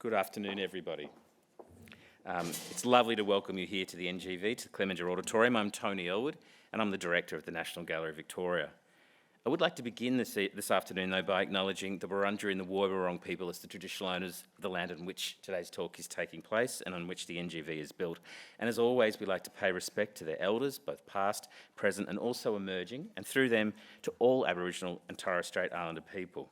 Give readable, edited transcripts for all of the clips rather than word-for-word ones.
Good afternoon, everybody. It's lovely to welcome you here to the NGV, to the Clemenger Auditorium. I'm Tony Ellwood, and I'm the Director of the National Gallery of Victoria. I would like to begin this afternoon, though, by acknowledging the Wurundjeri and the Woiwurrung people as the traditional owners of the land on which today's talk is taking place and on which the NGV is built. And as always, we like to pay respect to their elders, both past, present, and also emerging, and through them to all Aboriginal and Torres Strait Islander people.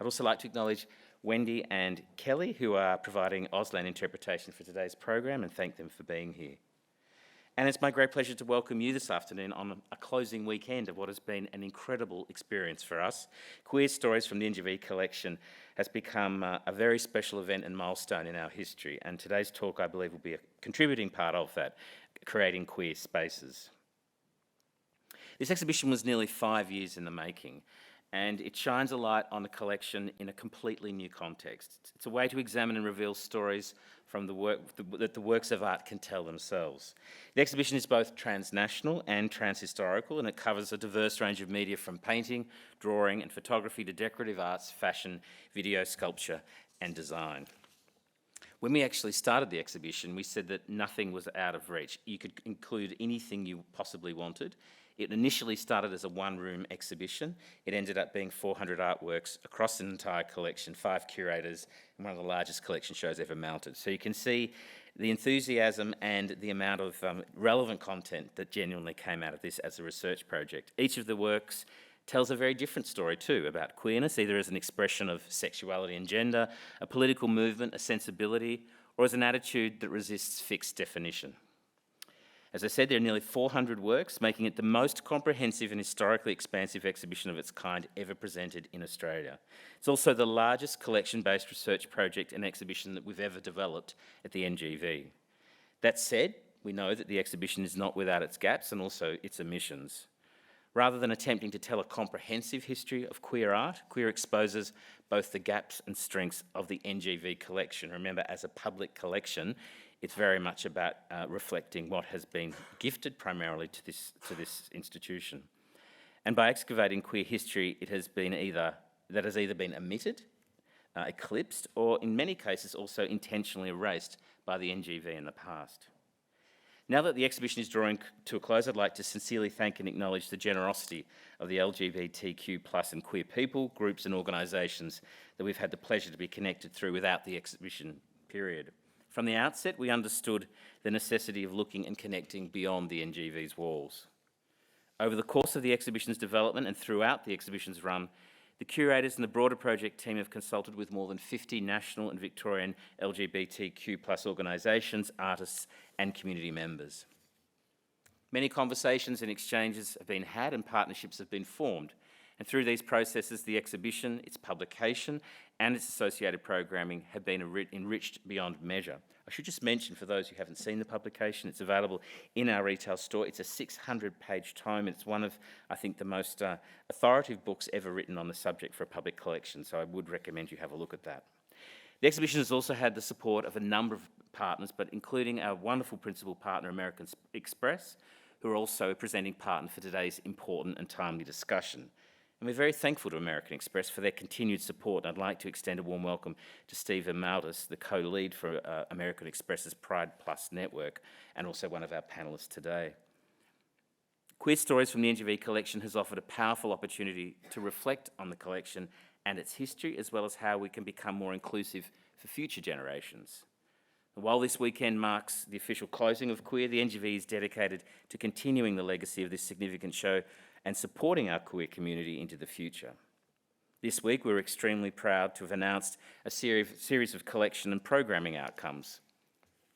I'd also like to acknowledge Wendy and Kelly, who are providing Auslan interpretation for today's program, and thank them for being here. And it's my great pleasure to welcome you this afternoon on a closing weekend of what has been an incredible experience for us. Queer Stories from the NGV collection has become a very special event and milestone in our history, and today's talk, I believe, will be a contributing part of that, creating queer spaces. This exhibition was nearly 5 years in the making, and it shines a light on the collection in a completely new context. It's a way to examine and reveal stories from the work that the works of art can tell themselves. The exhibition is both transnational and transhistorical, and it covers a diverse range of media from painting, drawing and photography to decorative arts, fashion, video, sculpture and design. When we actually started the exhibition, we said that nothing was out of reach. You could include anything you possibly wanted. It initially started as a one-room exhibition. It ended up being 400 artworks across an entire collection, 5 curators, and one of the largest collection shows ever mounted. So you can see the enthusiasm and the amount of relevant content that genuinely came out of this as a research project. Each of the works tells a very different story too about queerness, either as an expression of sexuality and gender, a political movement, a sensibility, or as an attitude that resists fixed definition. As I said, there are nearly 400 works, making it the most comprehensive and historically expansive exhibition of its kind ever presented in Australia. It's also the largest collection-based research project and exhibition that we've ever developed at the NGV. That said, we know that the exhibition is not without its gaps and also its omissions. Rather than attempting to tell a comprehensive history of queer art, Queer exposes both the gaps and strengths of the NGV collection. Remember, as a public collection, it's very much about reflecting what has been gifted primarily to this institution. And by excavating queer history, it has been either been omitted, eclipsed, or in many cases also intentionally erased by the NGV in the past. Now that the exhibition is drawing to a close, I'd like to sincerely thank and acknowledge the generosity of the LGBTQ+ and queer people, groups and organisations that we've had the pleasure to be connected through without the exhibition period. From the outset, we understood the necessity of looking and connecting beyond the NGV's walls. Over the course of the exhibition's development and throughout the exhibition's run, the curators and the broader project team have consulted with more than 50 national and Victorian LGBTQ+ organisations, artists and community members. Many conversations and exchanges have been had and partnerships have been formed. And through these processes, the exhibition, its publication and its associated programming have been enriched beyond measure. I should just mention, for those who haven't seen the publication, it's available in our retail store. It's a 600-page tome. It's one of, I think, the most authoritative books ever written on the subject for a public collection, so I would recommend you have a look at that. The exhibition has also had the support of a number of partners, but including our wonderful principal partner, American Express, who are also a presenting partner for today's important and timely discussion. And we're very thankful to American Express for their continued support. I'd like to extend a warm welcome to Steve Maltis, the co-lead for American Express's Pride Plus network, and also one of our panellists today. Queer Stories from the NGV collection has offered a powerful opportunity to reflect on the collection and its history, as well as how we can become more inclusive for future generations. And while this weekend marks the official closing of Queer, the NGV is dedicated to continuing the legacy of this significant show and supporting our queer community into the future. This week, we're extremely proud to have announced a series of collection and programming outcomes.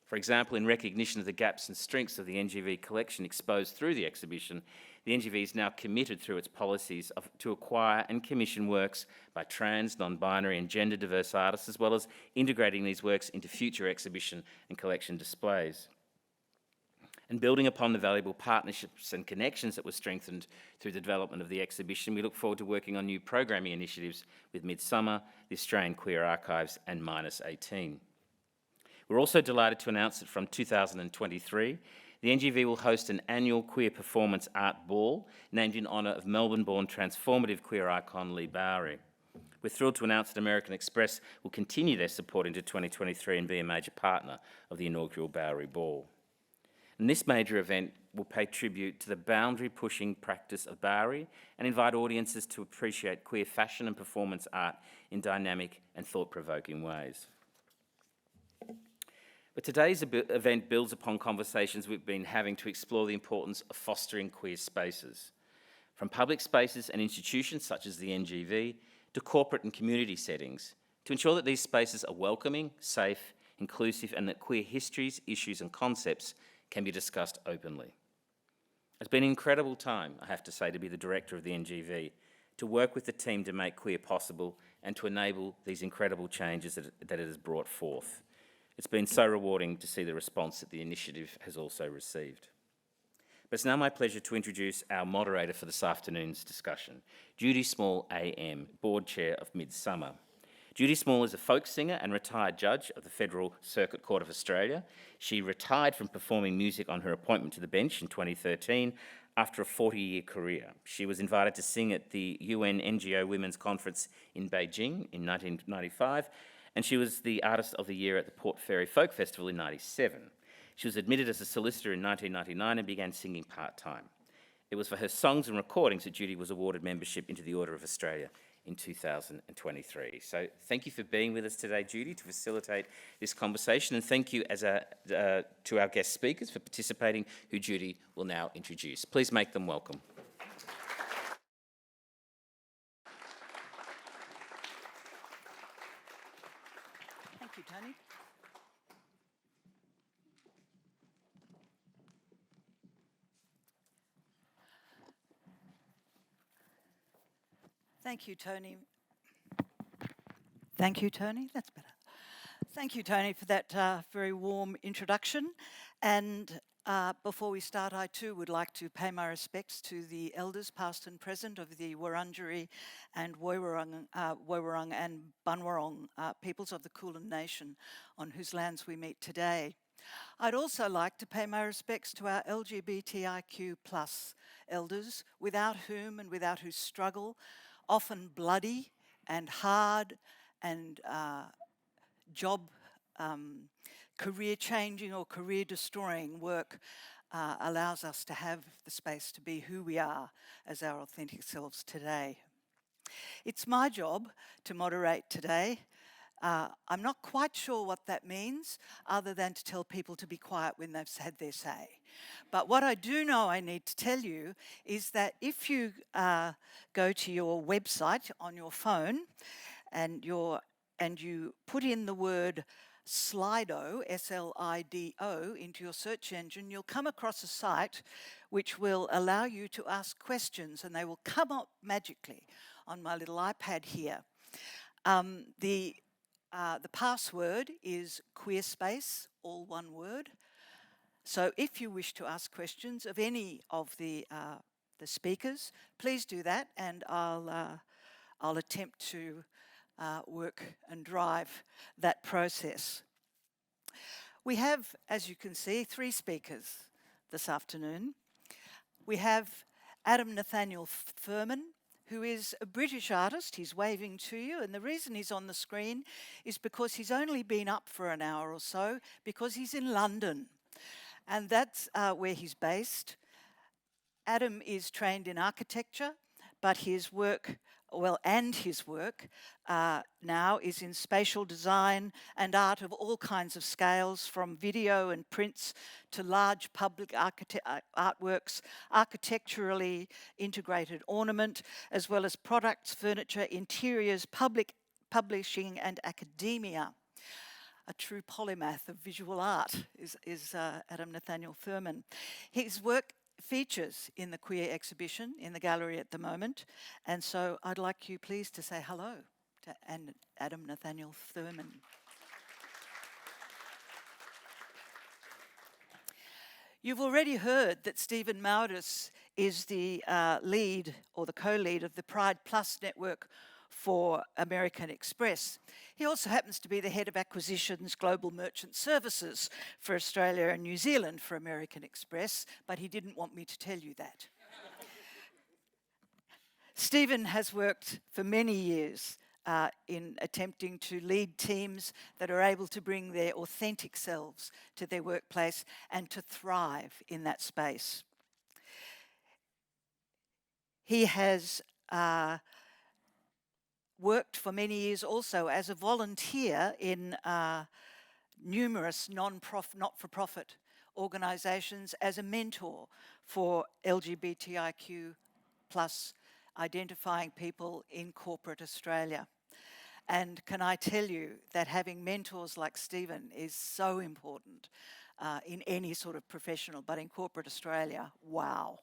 For example, in recognition of the gaps and strengths of the NGV collection exposed through the exhibition, the NGV is now committed through its policies to acquire and commission works by trans, non-binary and gender-diverse artists, as well as integrating these works into future exhibition and collection displays. And building upon the valuable partnerships and connections that were strengthened through the development of the exhibition, we look forward to working on new programming initiatives with Midsumma, the Australian Queer Archives and -18. We're also delighted to announce that from 2023, the NGV will host an annual queer performance art ball named in honour of Melbourne-born transformative queer icon Lee Bowery. We're thrilled to announce that American Express will continue their support into 2023 and be a major partner of the inaugural Bowery Ball. And this major event will pay tribute to the boundary-pushing practice of Bowery and invite audiences to appreciate queer fashion and performance art in dynamic and thought-provoking ways. But today's event builds upon conversations we've been having to explore the importance of fostering queer spaces, from public spaces and institutions such as the NGV to corporate and community settings, to ensure that these spaces are welcoming, safe, inclusive, and that queer histories, issues, and concepts can be discussed openly. It's been an incredible time, I have to say, to be the director of the NGV, to work with the team to make queer possible and to enable these incredible changes that it has brought forth. It's been so rewarding to see the response that the initiative has also received. But it's now my pleasure to introduce our moderator for this afternoon's discussion, Judy Small AM, Board Chair of Midsumma. Judy Small is a folk singer and retired judge of the Federal Circuit Court of Australia. She retired from performing music on her appointment to the bench in 2013 after a 40-year career. She was invited to sing at the UN NGO Women's Conference in Beijing in 1995, and she was the Artist of the Year at the Port Fairy Folk Festival in 1997. She was admitted as a solicitor in 1999 and began singing part-time. It was for her songs and recordings that Judy was awarded membership into the Order of Australia in 2023. So thank you for being with us today, Judy, to facilitate this conversation, and thank you to our guest speakers for participating, who Judy will now introduce. Please make them welcome. Thank you, Tony. Thank you, Tony. Thank you, Tony. That's better. Thank you, Tony, for that very warm introduction. And before we start, I too would like to pay my respects to the elders, past and present, of the Wurundjeri and Woiwurrung and Bunurong peoples of the Kulin Nation, on whose lands we meet today. I'd also like to pay my respects to our LGBTIQ+ elders, without whom and without whose struggle, often bloody and hard and career-changing or career-destroying work allows us to have the space to be who we are as our authentic selves today. It's my job to moderate today. I'm not quite sure what that means, other than to tell people to be quiet when they've had their say. But what I do know I need to tell you is that if you go to your website on your phone and you put in the word Slido, S-L-I-D-O, into your search engine, you'll come across a site which will allow you to ask questions, and they will come up magically on my little iPad here. The password is queerspace, all one word. So if you wish to ask questions of any of the speakers, please do that, and I'll attempt to work and drive that process. We have, as you can see, 3 speakers this afternoon. We have Nathaniel Furman, who is a British artist. He's waving to you, and the reason he's on the screen is because he's only been up for an hour or so, because he's in London, and that's where he's based. Adam is trained in architecture, but his work now is in spatial design and art of all kinds of scales, from video and prints to large public artworks, architecturally integrated ornament, as well as products, furniture, interiors, public publishing and academia. A true polymath of visual art is Nathaniel Furman. His work features in the queer exhibition in the gallery at the moment, and so I'd like you please to say hello to Nathaniel Furman. You've already heard that Stephen Maurice is the lead or the co-lead of the Pride Plus network for American Express. He also happens to be the head of acquisitions, global merchant services for Australia and New Zealand for American Express, but he didn't want me to tell you that. Stephen has worked for many years in attempting to lead teams that are able to bring their authentic selves to their workplace and to thrive in that space. He has worked for many years also as a volunteer in numerous not-for-profit organisations as a mentor for LGBTIQ plus identifying people in corporate Australia. And can I tell you that having mentors like Stephen is so important in any sort of professional, but in corporate Australia, wow,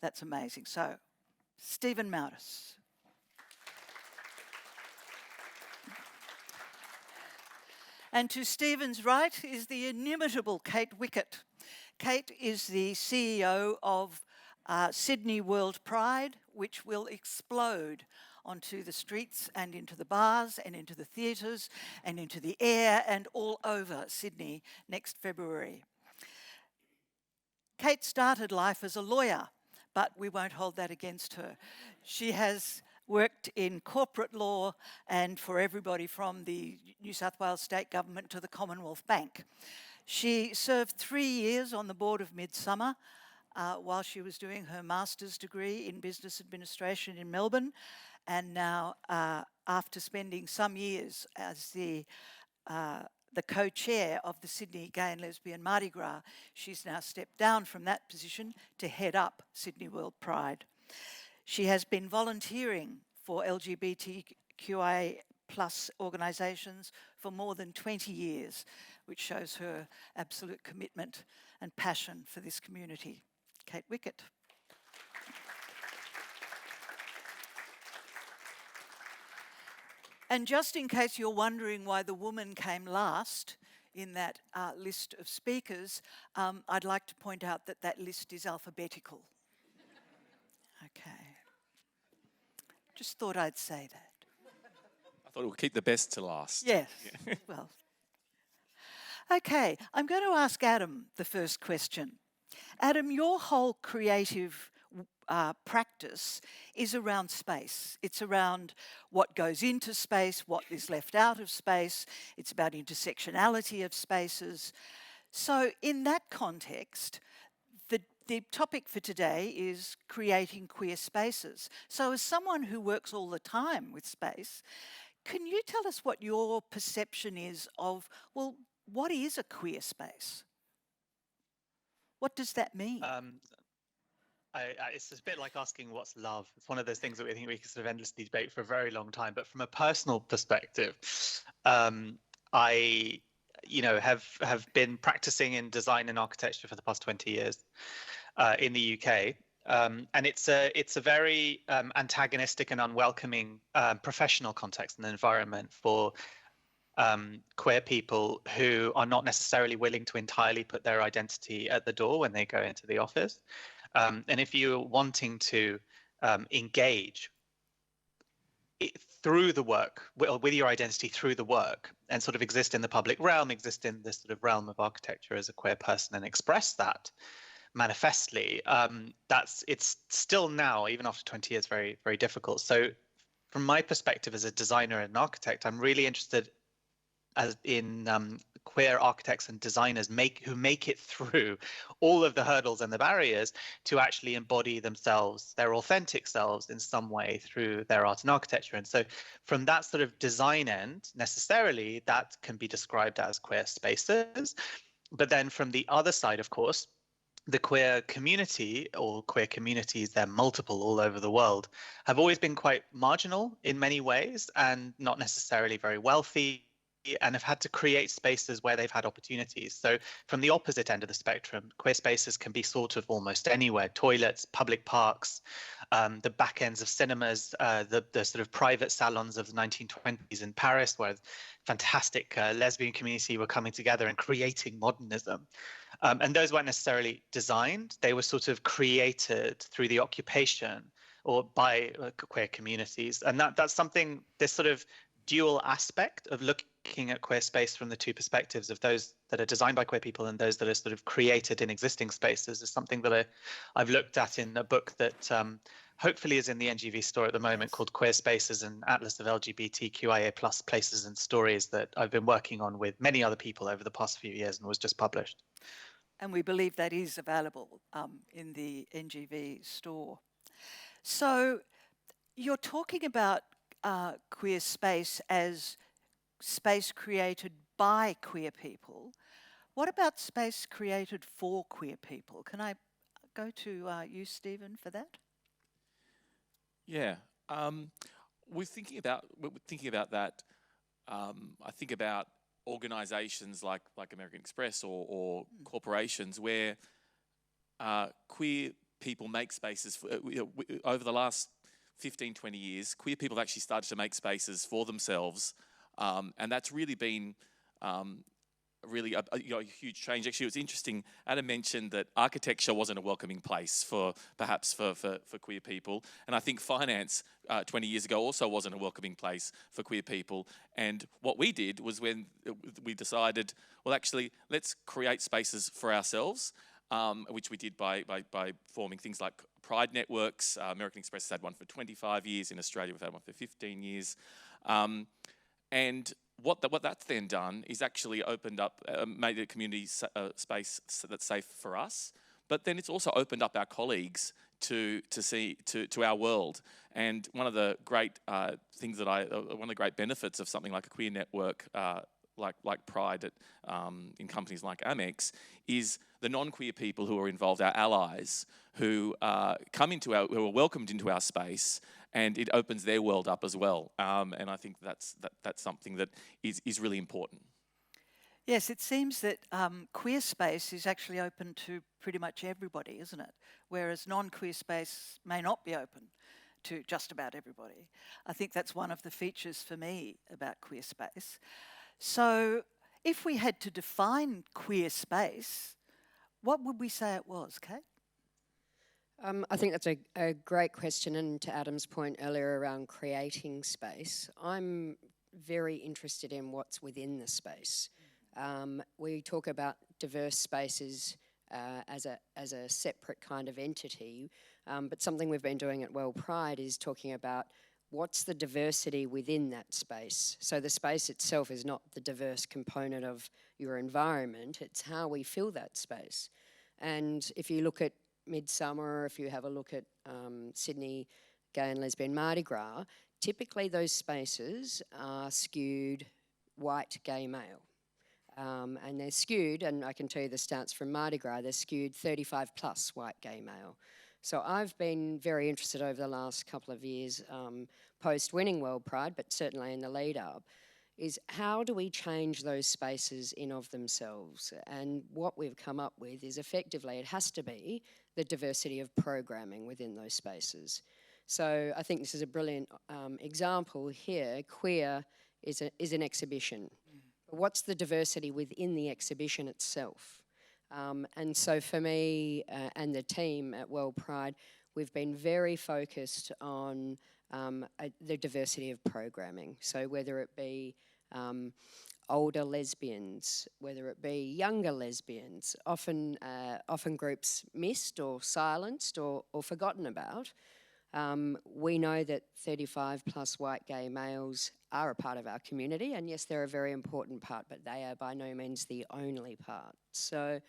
that's amazing. So, Stephen Maurice. And to Stephen's right is the inimitable Kate Wickett. Kate is the CEO of Sydney WorldPride, which will explode onto the streets and into the bars and into the theatres and into the air and all over Sydney next February. Kate started life as a lawyer, but we won't hold that against her. She has worked in corporate law and for everybody from the New South Wales State Government to the Commonwealth Bank. She served 3 years on the board of Midsumma while she was doing her master's degree in business administration in Melbourne. And now, after spending some years as the co-chair of the Sydney Gay and Lesbian Mardi Gras, she's now stepped down from that position to head up Sydney WorldPride. She has been volunteering for LGBTQIA plus organisations for more than 20 years, which shows her absolute commitment and passion for this community. Kate Wickett. And just in case you're wondering why the woman came last in that list of speakers, I'd like to point out that that list is alphabetical. Okay. Just thought I'd say that. I thought we'll keep the best to last. Yes, yeah. Well. Okay, I'm going to ask Adam the first question. Adam, your whole creative practice is around space. It's around what goes into space, what is left out of space. It's about intersectionality of spaces. So in that context, the topic for today is creating queer spaces. So as someone who works all the time with space, can you tell us what your perception is of, well, what is a queer space? What does that mean? It's a bit like asking what's love. It's one of those things that we think we can sort of endlessly debate for a very long time. But from a personal perspective, I, have been practicing in design and architecture for the past 20 years in the UK. And it's a very antagonistic and unwelcoming professional context and environment for queer people who are not necessarily willing to entirely put their identity at the door when they go into the office. And if you're wanting to engage through the work, with your identity through the work, and sort of exist in the public realm, exist in this sort of realm of architecture as a queer person and express that manifestly, it's still now, even after 20 years, very, very difficult. So from my perspective as a designer and an architect, I'm really interested in queer architects and designers who make it through all of the hurdles and the barriers to actually embody themselves, their authentic selves in some way through their art and architecture. And so from that sort of design end, necessarily, that can be described as queer spaces. But then from the other side, of course, the queer community, or queer communities, they're multiple all over the world, have always been quite marginal in many ways and not necessarily very wealthy, and have had to create spaces where they've had opportunities. So from the opposite end of the spectrum, queer spaces can be sort of almost anywhere: toilets, public parks, the back ends of cinemas, the sort of private salons of the 1920s in Paris, where fantastic lesbian community were coming together and creating modernism. And those weren't necessarily designed. They were sort of created through the occupation or by queer communities. And that's something, this sort of dual aspect of looking looking at queer space from the two perspectives of those that are designed by queer people and those that are sort of created in existing spaces is something that I've looked at in a book that hopefully is in the NGV store at the moment, called Queer Spaces, an Atlas of LGBTQIA plus places and stories, that I've been working on with many other people over the past few years and was just published. And we believe that is available in the NGV store. So you're talking about queer space as space created by queer people. What about space created for queer people? Can I go to you, Stephen, for that? Yeah, we're thinking about that. I think about organisations like American Express or corporations where queer people make spaces. Over the last 15, 20 years, queer people have actually started to make spaces for themselves, and that's really been really a huge change. Actually, it was interesting. Adam mentioned that architecture wasn't a welcoming place for queer people, and I think finance 20 years ago also wasn't a welcoming place for queer people. And what we did was, when we decided, well, actually, let's create spaces for ourselves, which we did by forming things like Pride networks. American Express has had one for 25 years. In Australia, we've had one for 15 years. And what that's then done is actually opened up, made a community space that's safe for us. But then it's also opened up our colleagues to our world. And one of the great things one of the great benefits of something like a queer network, like Pride in companies like Amex, is the non-queer people who are involved, our allies, who who are welcomed into our space, and it opens their world up as well. And I think that's something that is really important. Yes, it seems that queer space is actually open to pretty much everybody, isn't it? Whereas non-queer space may not be open to just about everybody. I think that's one of the features for me about queer space. So if we had to define queer space, what would we say it was, Kate? I think that's a great question, and to Adam's point earlier around creating space, I'm very interested in what's within the space. We talk about diverse spaces as a separate kind of entity, but something we've been doing at WorldPride is talking about what's the diversity within that space. So the space itself is not the diverse component of your environment, it's how we fill that space. And if you look at Midsumma, or if you have a look at Sydney Gay and Lesbian Mardi Gras, typically those spaces are skewed white gay male. And they're skewed, and I can tell you the stats from Mardi Gras, they're skewed 35 plus white gay male. So I've been very interested over the last couple of years, post-winning WorldPride, but certainly in the lead up, is how do we change those spaces in of themselves? And what we've come up with is effectively it has to be the diversity of programming within those spaces. So I think this is a brilliant example here. Queer is an exhibition. But what's the diversity within the exhibition itself? And so for me and the team at WorldPride, we've been very focused on the diversity of programming. So whether it be older lesbians, whether it be younger lesbians, often groups missed or silenced or forgotten about. We know that 35 plus white gay males are a part of our community, and yes, they're a very important part, but they are by no means the only part. So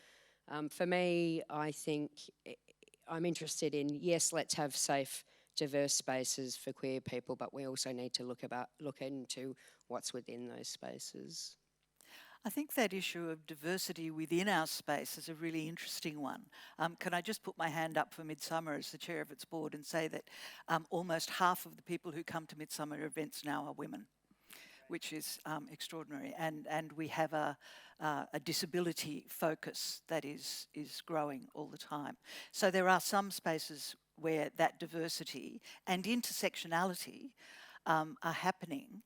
for me, I think I'm interested in, yes, let's have safe, diverse spaces for queer people, but we also need to look into what's within those spaces. I think that issue of diversity within our space is a really interesting one. Can I just put my hand up for Midsumma as the chair of its board and say that almost half of the people who come to Midsumma events now are women, which is extraordinary. And we have a disability focus that is growing all the time. So there are some spaces where that diversity and intersectionality are happening.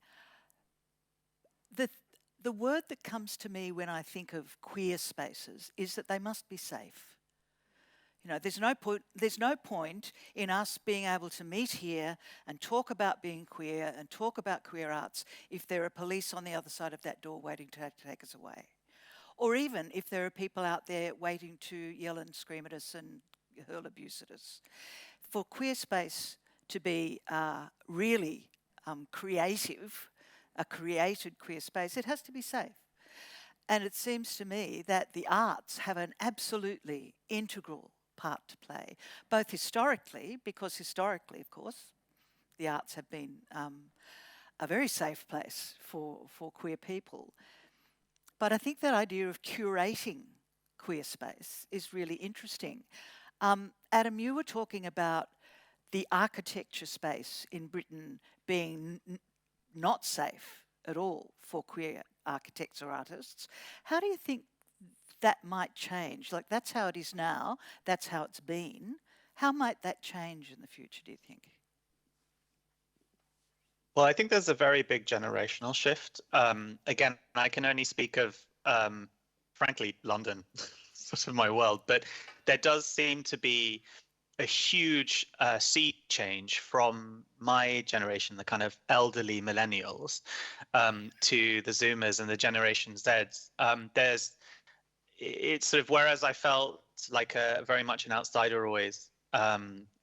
The word that comes to me when I think of queer spaces is that they must be safe. You know, there's no point in us being able to meet here and talk about being queer and talk about queer arts if there are police on the other side of that door waiting to take us away. Or even if there are people out there waiting to yell and scream at us and hurl abuse at us. For queer space to be really creative, a created queer space, it has to be safe. And it seems to me that the arts have an absolutely integral part to play, both historically, because historically, of course, the arts have been a very safe place for queer people. But I think that idea of curating queer space is really interesting. Adam, you were talking about the architecture space in Britain being not safe at all for queer architects or artists. How do you think that might change? Like, that's how it is now, that's how it's been. How might that change in the future, do you think? Well, I think there's a very big generational shift. Again, I can only speak of, frankly, London, sort of my world, but there does seem to be a huge sea change from my generation, the kind of elderly millennials, to the Zoomers and the Generation Zs. It's sort of, whereas I felt like very much an outsider always,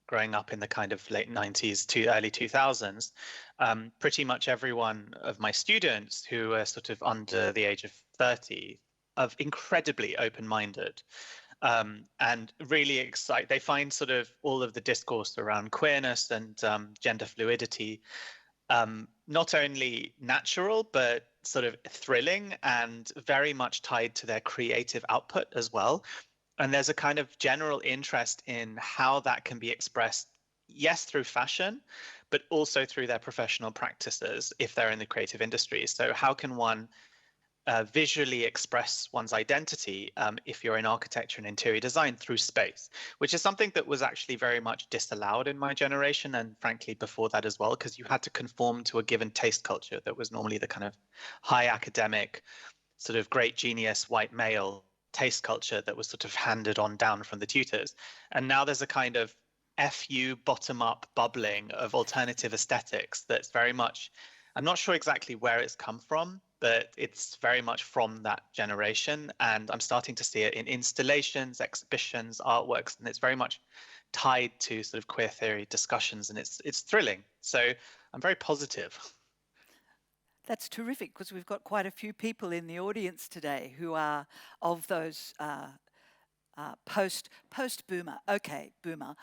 growing up in the kind of late 90s to early 2000s, pretty much everyone of my students who are sort of under the age of 30 are incredibly open-minded. And really excited. They find sort of all of the discourse around queerness and gender fluidity not only natural, but sort of thrilling and very much tied to their creative output as well. And there's a kind of general interest in how that can be expressed, yes, through fashion, but also through their professional practices if they're in the creative industry. So how can one visually express one's identity if you're in architecture and interior design through space, which is something that was actually very much disallowed in my generation, and frankly before that as well, because you had to conform to a given taste culture that was normally the kind of high academic, sort of great genius white male taste culture that was sort of handed on down from the tutors. And now there's a kind of FU bottom-up bubbling of alternative aesthetics that's very much, I'm not sure exactly where it's come from, but it's very much from that generation. And I'm starting to see it in installations, exhibitions, artworks, and it's very much tied to sort of queer theory discussions, and it's thrilling. So I'm very positive. That's terrific, because we've got quite a few people in the audience today who are of those post-boomer. Okay, boomer.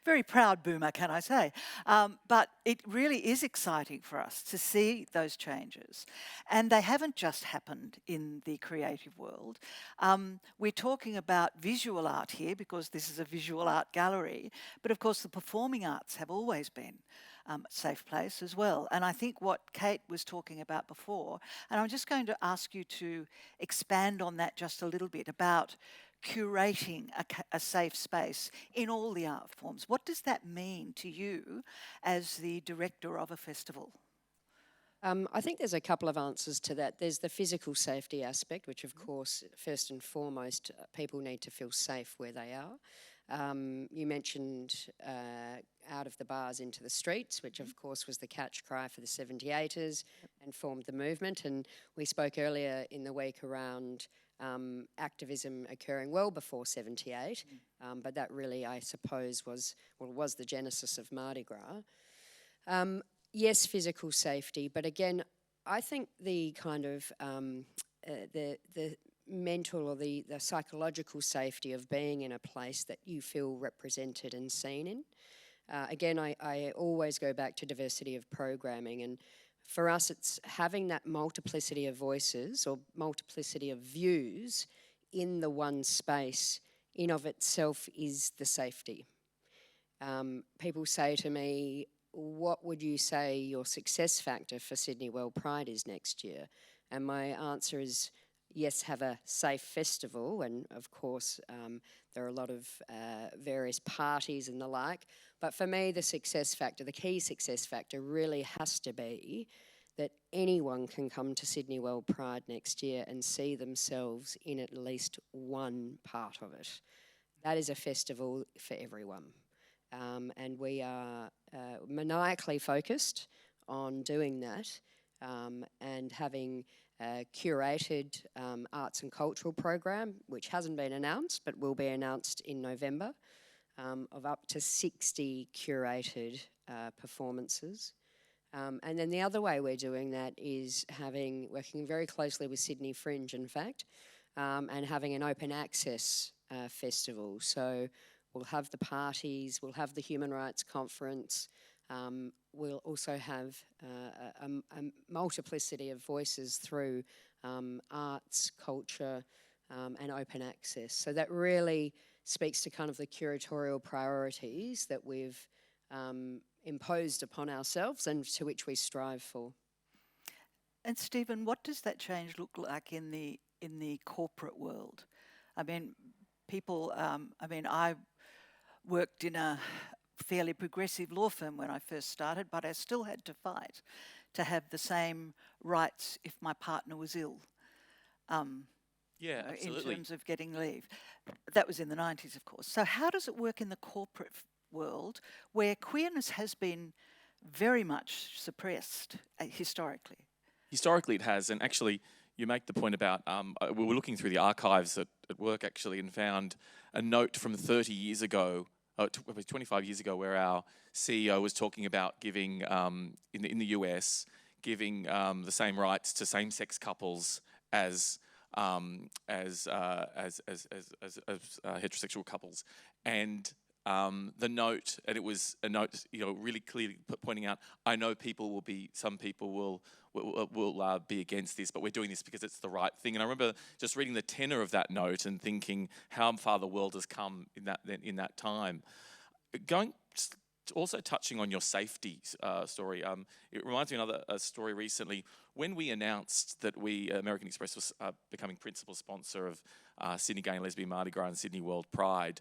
Very proud boomer, can I say? But it really is exciting for us to see those changes. And they haven't just happened in the creative world. We're talking about visual art here because this is a visual art gallery. But of course, the performing arts have always been a safe place as well. And I think what Kate was talking about before, and I'm just going to ask you to expand on that just a little bit about curating a safe space in all the art forms. What does that mean to you as the director of a festival? I think there's a couple of answers to that. There's the physical safety aspect, which of course, first and foremost, people need to feel safe where they are. You mentioned out of the bars into the streets, which of course was the catch cry for the 78ers and formed the movement. And we spoke earlier in the week around activism occurring well before 78, but that really, I suppose, was the genesis of Mardi Gras. Yes, physical safety, but again, I think the kind of the mental or the psychological safety of being in a place that you feel represented and seen in. Again, I always go back to diversity of programming, and for us it's having that multiplicity of voices or multiplicity of views in the one space in of itself is the safety. People say to me, what would you say your success factor for Sydney WorldPride is next year? And my answer is, yes, have a safe festival, and of course there are a lot of various parties and the like, but for me the success factor, the key success factor really has to be that anyone can come to Sydney WorldPride next year and see themselves in at least one part of it. That is a festival for everyone. And we are maniacally focused on doing that and having a curated arts and cultural program, which hasn't been announced but will be announced in November, of up to 60 curated performances. And then the other way we're doing that is working very closely with Sydney Fringe, in fact, and having an open access festival. So we'll have the parties, we'll have the Human Rights Conference, we'll also have a multiplicity of voices through arts, culture, and open access. So that really speaks to kind of the curatorial priorities that we've imposed upon ourselves and to which we strive for. And Stephen, what does that change look like in the corporate world? I mean, people. I worked in a fairly progressive law firm when I first started, but I still had to fight to have the same rights if my partner was ill. Yeah, absolutely. In terms of getting leave. That was in the 90s, of course. So how does it work in the corporate world where queerness has been very much suppressed historically? Historically it has, and actually you make the point about, we were looking through the archives at work actually and found a note from 30 years ago, 25 years ago, where our CEO was talking about giving, in the US, giving the same rights to same-sex couples as heterosexual couples, and the note, and it was a note, really clearly pointing out, I know some people will be against this, but we're doing this because it's the right thing. And I remember just reading the tenor of that note and thinking how far the world has come in that time. Also touching on your safety story, it reminds me of another story recently. When we announced that American Express was becoming principal sponsor of Sydney Gay and Lesbian Mardi Gras and Sydney WorldPride,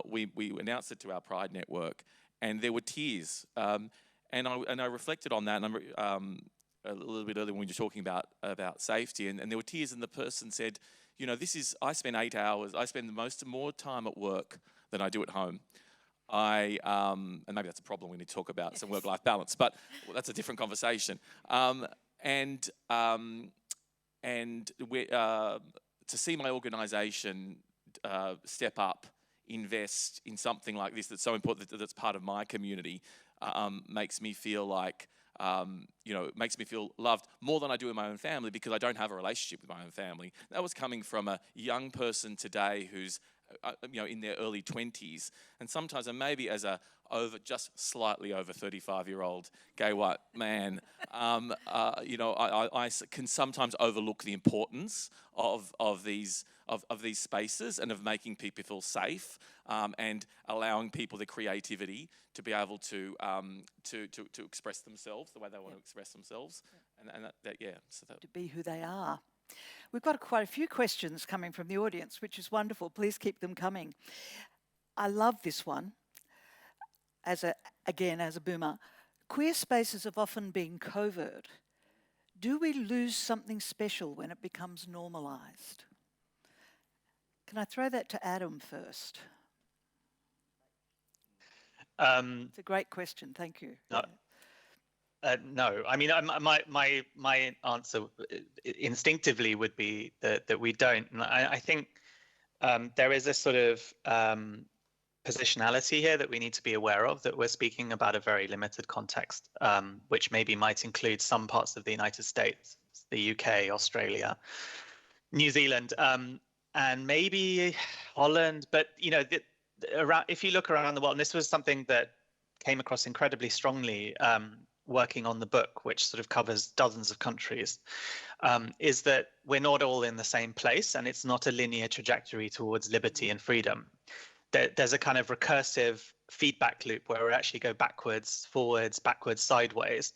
we announced it to our Pride network, and there were tears. And I reflected on that, and a little bit earlier when we were talking about safety, and there were tears, and the person said, I spend 8 hours, I spend more time at work than I do at home. And maybe that's a problem, we need to talk about some work-life balance, but that's a different conversation. To see my organisation step up, invest in something like this that's so important, that's part of my community, makes me feel like, makes me feel loved more than I do in my own family, because I don't have a relationship with my own family. That was coming from a young person today who's in their early 20s, and sometimes, and maybe as just slightly over 35-year-old gay white man, I can sometimes overlook the importance of these spaces and of making people feel safe, and allowing people the creativity to be able to express themselves the way they want to express themselves, and to be who they are. We've got quite a few questions coming from the audience, which is wonderful. Please keep them coming. I love this one. As a boomer, queer spaces have often been covert. Do we lose something special when it becomes normalised? Can I throw that to Adam first? It's a great question. Thank you. No, I mean, my answer instinctively would be that we don't. And I think there is a sort of positionality here that we need to be aware of, that we're speaking about a very limited context, which maybe might include some parts of the United States, the UK, Australia, New Zealand, and maybe Holland. But, if you look around the world, and this was something that came across incredibly strongly working on the book, which sort of covers dozens of countries, is that we're not all in the same place, and it's not a linear trajectory towards liberty and freedom. There's a kind of recursive feedback loop where we actually go backwards, forwards, backwards, sideways.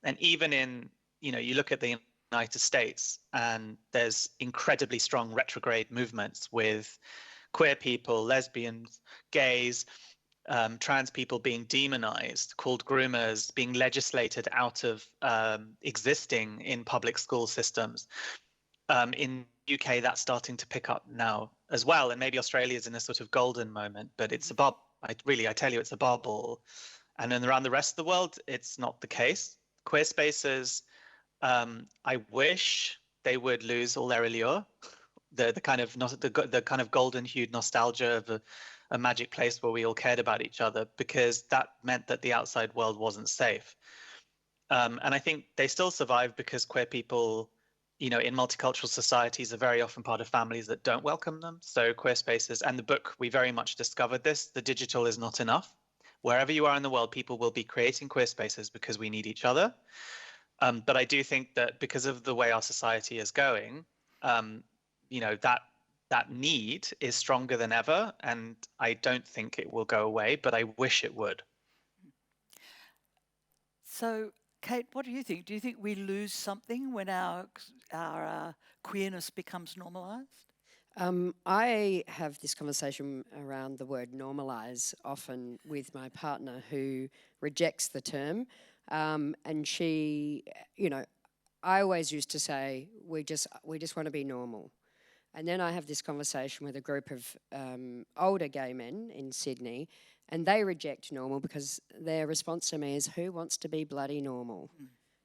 And even in, you look at the United States, and there's incredibly strong retrograde movements with queer people, lesbians, gays, trans people being demonized, called groomers, being legislated out of existing in public school systems. In UK, that's starting to pick up now as well, and maybe Australia's in a sort of golden moment, but it's a bubble. I tell you, it's a bubble. And then around the rest of the world, it's not the case. Queer spaces, I wish they would lose all their allure, the kind of golden hued nostalgia of a magic place where we all cared about each other, because that meant that the outside world wasn't safe. And I think they still survive because queer people, in multicultural societies, are very often part of families that don't welcome them. So queer spaces, and the book, we very much discovered this, the digital is not enough. Wherever you are in the world, people will be creating queer spaces because we need each other. But I do think that because of the way our society is going, that need is stronger than ever, and I don't think it will go away, but I wish it would. So, Kate, what do you think? Do you think we lose something when our queerness becomes normalised? I have this conversation around the word normalise often with my partner, who rejects the term. And she, I always used to say, we just want to be normal. And then I have this conversation with a group of older gay men in Sydney, and they reject normal because their response to me is, who wants to be bloody normal?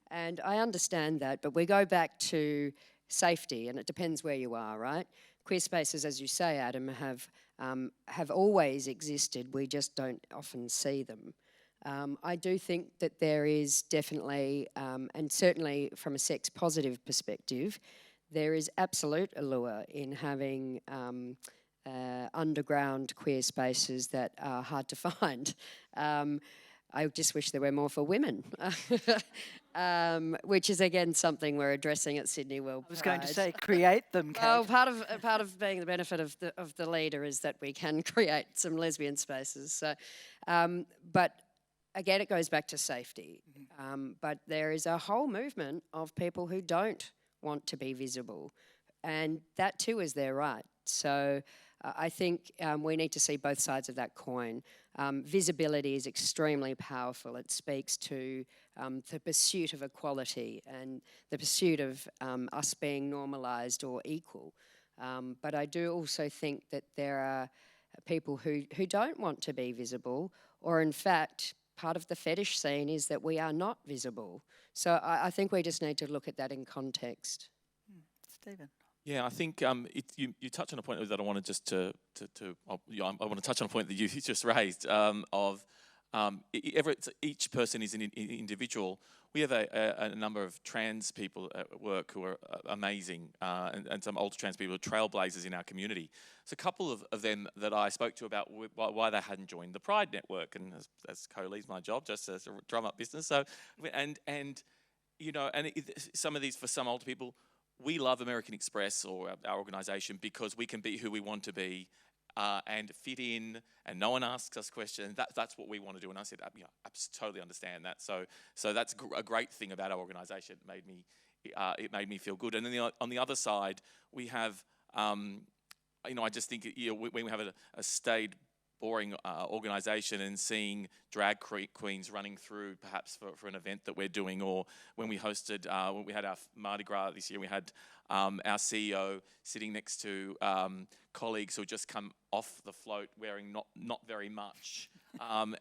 And I understand that, but we go back to safety, and it depends where you are, right? Queer spaces, as you say, Adam, have always existed. We just don't often see them. I do think that there is definitely, and certainly from a sex-positive perspective, there is absolute allure in having underground queer spaces that are hard to find. I just wish there were more for women, which is again something we're addressing at Sydney WorldPride. I was going to say, create them, Kate. Well, part of being the benefit of the leader is that we can create some lesbian spaces. So, but again, it goes back to safety. But there is a whole movement of people who don't want to be visible, and that too is their right. So I think we need to see both sides of that coin. Visibility is extremely powerful. It speaks to the pursuit of equality and the pursuit of us being normalised or equal. But I do also think that there are people who don't want to be visible, or in fact, part of the fetish scene is that we are not visible. So I think we just need to look at that in context. Stephen. Yeah, I think you touch on a point that I wanted just I want to touch on a point that you just raised of each person is an individual. We have a number of trans people at work who are amazing, and some ultra trans people, trailblazers in our community. So a couple of them that I spoke to about why they hadn't joined the Pride network, and as co-leads my job, just as a drum up business. So some of these, for some older people, we love American Express or our organisation because we can be who we want to be and fit in, and no one asks us questions. That's what we want to do. And I said, I totally understand that. So that's a great thing about our organisation. It made me feel good. And then on the other side, we have, I just think when we have a staid, boring organisation, and seeing drag queens running through perhaps for an event that we're doing, or when we hosted, when we had our Mardi Gras this year, we had our CEO sitting next to colleagues who had just come off the float wearing not very much,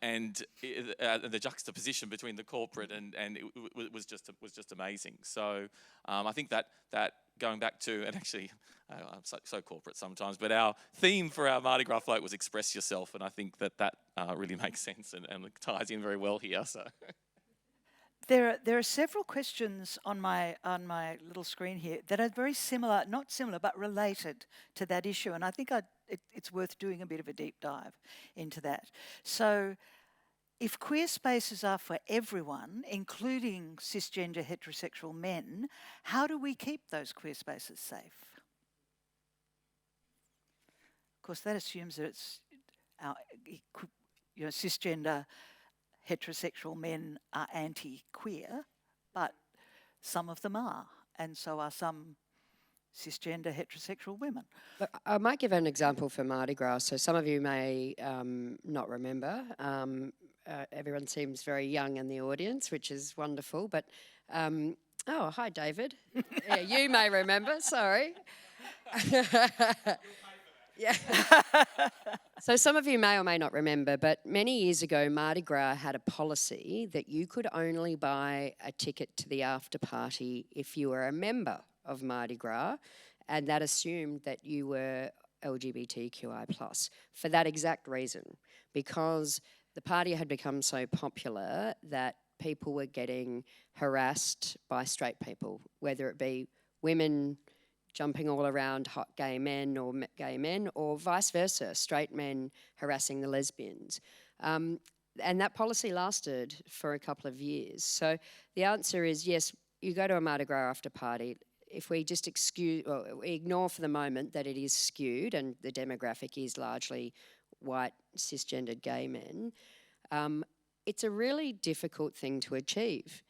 and the juxtaposition between the corporate and it was just amazing. So I think that going back to, and actually I'm so corporate sometimes, but our theme for our Mardi Gras float was express yourself, and I think that really makes sense and ties in very well here. So. There are several questions on my little screen here that are very similar, not similar, but related to that issue, and I think it's worth doing a bit of a deep dive into that. So, if queer spaces are for everyone, including cisgender heterosexual men, how do we keep those queer spaces safe? Of course, that assumes that it's cisgender heterosexual men are anti-queer, but some of them are, and so are some cisgender heterosexual women. Look, I might give an example for Mardi Gras. So some of you may not remember. Everyone seems very young in the audience, which is wonderful. But, oh, hi, David. Yeah, you may remember, sorry. Yeah. So some of you may or may not remember, but many years ago, Mardi Gras had a policy that you could only buy a ticket to the after party if you were a member of Mardi Gras, and that assumed that you were LGBTQI+, for that exact reason, because the party had become so popular that people were getting harassed by straight people, whether it be women jumping all around hot gay men, or vice versa, straight men harassing the lesbians. And that policy lasted for a couple of years. So the answer is yes, you go to a Mardi Gras after party. If we just ignore for the moment that it is skewed and the demographic is largely white, cisgendered gay men, it's a really difficult thing to achieve.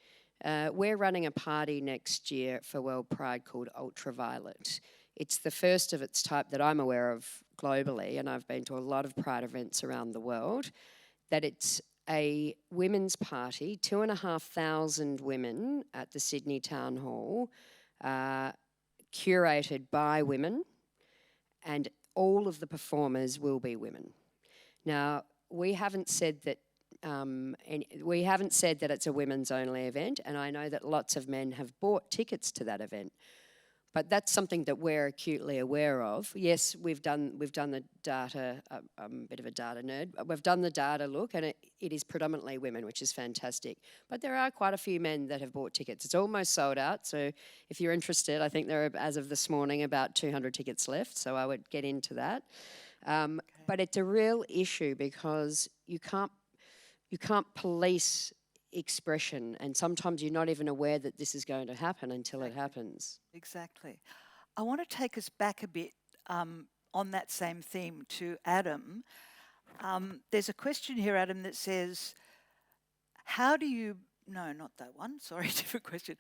We're running a party next year for WorldPride called Ultraviolet. It's the first of its type that I'm aware of globally, and I've been to a lot of Pride events around the world, that it's a women's party, 2,500 women at the Sydney Town Hall, curated by women, and all of the performers will be women. Now, we haven't said that it's a women's only event, and I know that lots of men have bought tickets to that event. But that's something that we're acutely aware of. Yes, we've done the data. I'm a bit of a data nerd. We've done the data look, and it is predominantly women, which is fantastic. But there are quite a few men that have bought tickets. It's almost sold out. So if you're interested, I think there are, as of this morning, about 200 tickets left. So I would get into that. Okay. But it's a real issue because you can't police expression, and sometimes you're not even aware that this is going to happen until it happens. Exactly. I want to take us back a bit on that same theme to Adam. There's a question here, Adam, that says, how do you, no, not that one, sorry, different question.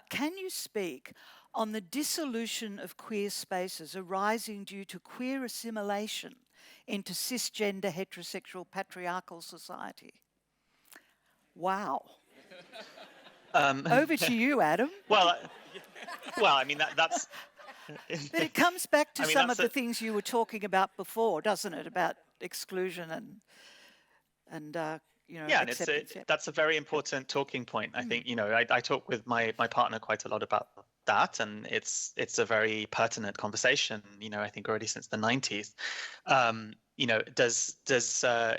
Can you speak on the dissolution of queer spaces arising due to queer assimilation into cisgender heterosexual patriarchal society? Wow. Over to you, Adam. Well, I mean, that's... But it comes back to some of the things you were talking about before, doesn't it? About exclusion and you know, yeah, and that's a very important talking point. I think, you know, I talk with my partner quite a lot about that, and it's a very pertinent conversation, you know, I think already since the 90s. You know, does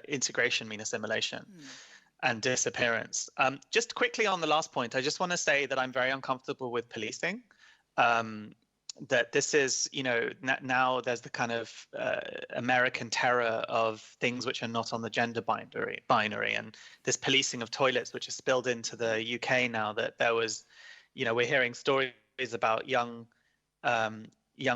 integration mean assimilation? And disappearance. Just quickly on the last point, I just want to say that I'm very uncomfortable with policing. That this is, you know, now there's the kind of American terror of things which are not on the gender binary, and this policing of toilets, which has spilled into the UK now. That there was, you know, we're hearing stories about young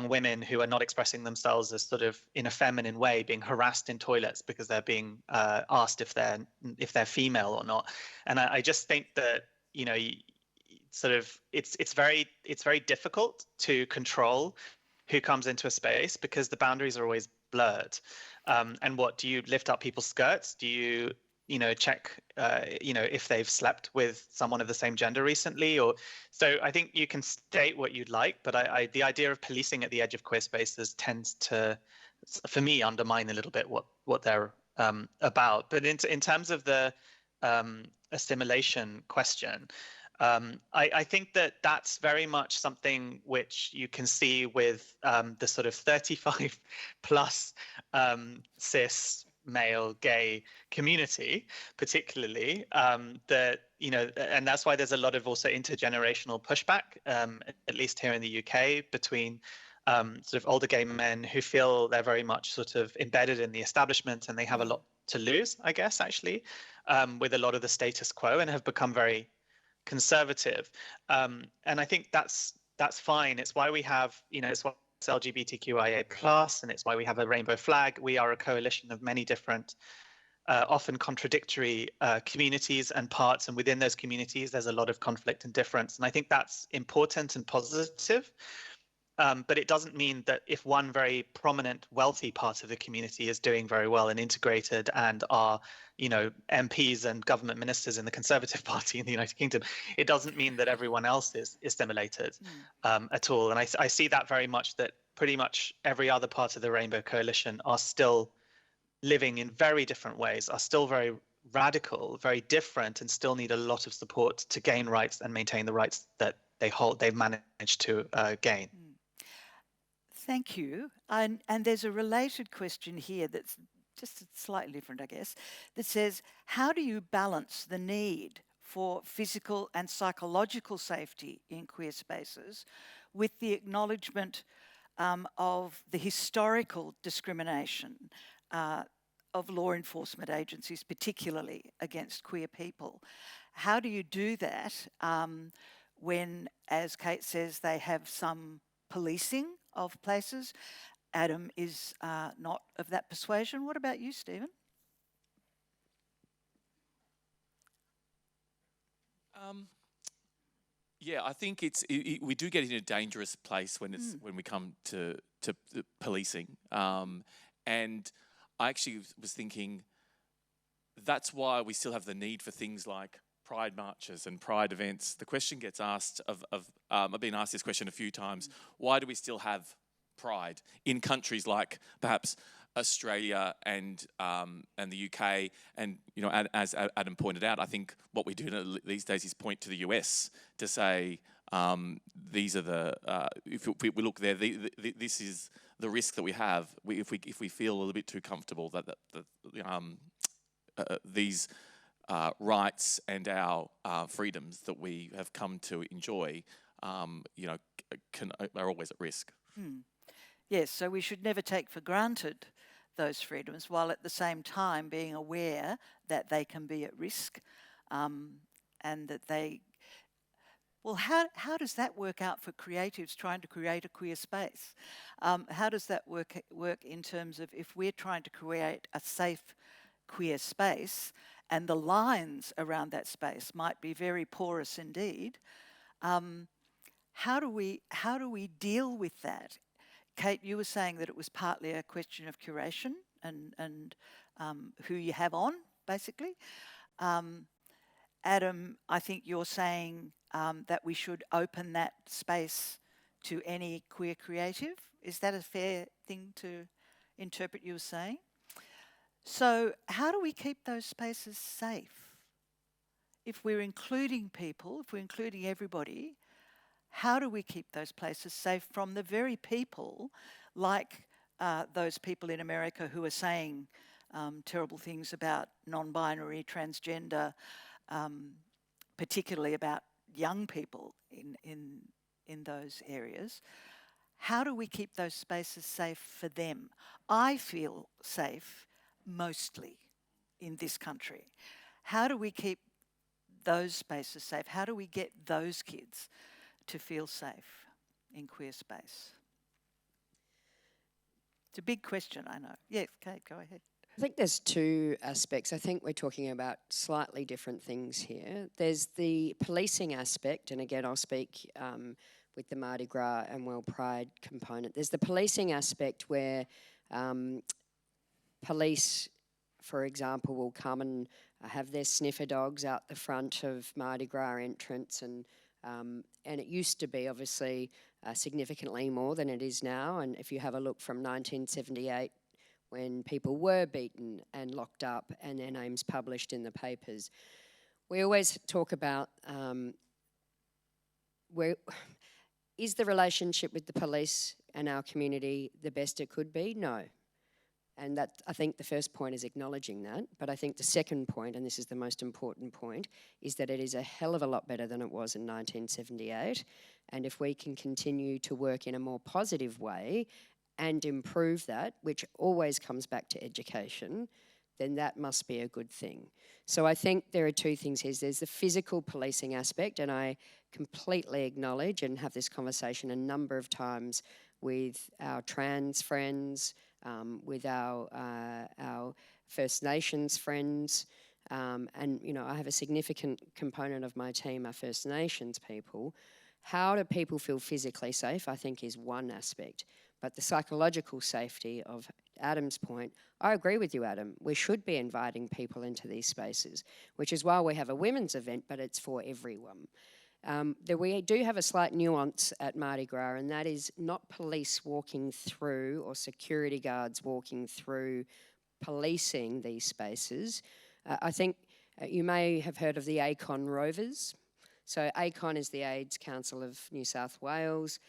women who are not expressing themselves as sort of in a feminine way being harassed in toilets because they're being asked if they're female or not. And I just think that, you know, sort of it's very difficult to control who comes into a space because the boundaries are always blurred. And what do you lift up people's skirts? Do you know, check, you know, if they've slept with someone of the same gender recently, or so I think you can state what you'd like, but the idea of policing at the edge of queer spaces tends to, for me, undermine a little bit what they're about. But in terms of the assimilation question, I think that's very much something which you can see with the sort of 35 plus cis male gay community, particularly, that, you know, and that's why there's a lot of also intergenerational pushback, at least here in the UK, between sort of older gay men who feel they're very much sort of embedded in the establishment and they have a lot to lose, I guess, actually, with a lot of the status quo, and have become very conservative. And I think that's fine. It's why we have, you know, it's why it's LGBTQIA+, and it's why we have a rainbow flag. We are a coalition of many different, often contradictory communities and parts, and within those communities, there's a lot of conflict and difference. And I think that's important and positive. But it doesn't mean that if one very prominent, wealthy part of the community is doing very well and integrated and are, MPs and government ministers in the Conservative Party in the United Kingdom, it doesn't mean that everyone else is assimilated at all. And I see that very much, that pretty much every other part of the Rainbow Coalition are still living in very different ways, are still very radical, very different, and still need a lot of support to gain rights and maintain the rights that they've managed to gain. Thank you. And there's a related question here that's just slightly different, I guess, that says, how do you balance the need for physical and psychological safety in queer spaces with the acknowledgement of the historical discrimination of law enforcement agencies, particularly against queer people? How do you do that when, as Kate says, they have some policing of places? Adam is not of that persuasion. What about you, Stephen? Yeah, I think we do get in a dangerous place when when we come to policing, and I actually was thinking that's why we still have the need for things like pride marches and pride events. The question gets asked I've been asked this question a few times. Why do we still have pride in countries like perhaps Australia and the UK? And as Adam pointed out, I think what we do these days is point to the US to say these are the if we look there, this is the risk that we have if we feel a little bit too comfortable that these rights and our freedoms that we have come to enjoy, are always at risk. Yes, so we should never take for granted those freedoms, while at the same time being aware that they can be at risk, and that they... Well, how does that work out for creatives trying to create a queer space? How does that work in terms of if we're trying to create a safe queer space and the lines around that space might be very porous indeed? How do we deal with that? Kate, you were saying that it was partly a question of curation and who you have on, basically. Adam, I think you're saying that we should open that space to any queer creative. Is that a fair thing to interpret you as saying? So how do we keep those spaces safe? If we're including people, if we're including everybody, how do we keep those places safe from the very people like those people in America who are saying terrible things about non-binary, transgender, particularly about young people in those areas? How do we keep those spaces safe for them? I feel safe mostly in this country. How do we keep those spaces safe? How do we get those kids to feel safe in queer space? It's a big question, I know. Yes, Kate, go ahead. I think there's two aspects. I think we're talking about slightly different things here. There's the policing aspect, and again, I'll speak with the Mardi Gras and WorldPride component. There's the policing aspect where police, for example, will come and have their sniffer dogs out the front of Mardi Gras entrance, and it used to be obviously significantly more than it is now. And if you have a look from 1978, when people were beaten and locked up and their names published in the papers, we always talk about is the relationship with the police and our community the best it could be? No. And that, I think the first point is acknowledging that. But I think the second point, and this is the most important point, is that it is a hell of a lot better than it was in 1978. And if we can continue to work in a more positive way and improve that, which always comes back to education, then that must be a good thing. So I think there are two things here. There's the physical policing aspect, and I completely acknowledge and have this conversation a number of times with our trans friends, with our First Nations friends, and I have a significant component of my team are First Nations people. How do people feel physically safe, I think, is one aspect. But the psychological safety of Adam's point, I agree with you, Adam. We should be inviting people into these spaces, which is why we have a women's event, but it's for everyone. We do have a slight nuance at Mardi Gras, and that is not police walking through or security guards walking through policing these spaces. I think you may have heard of the ACON Rovers. So ACON is the AIDS Council of New South Wales.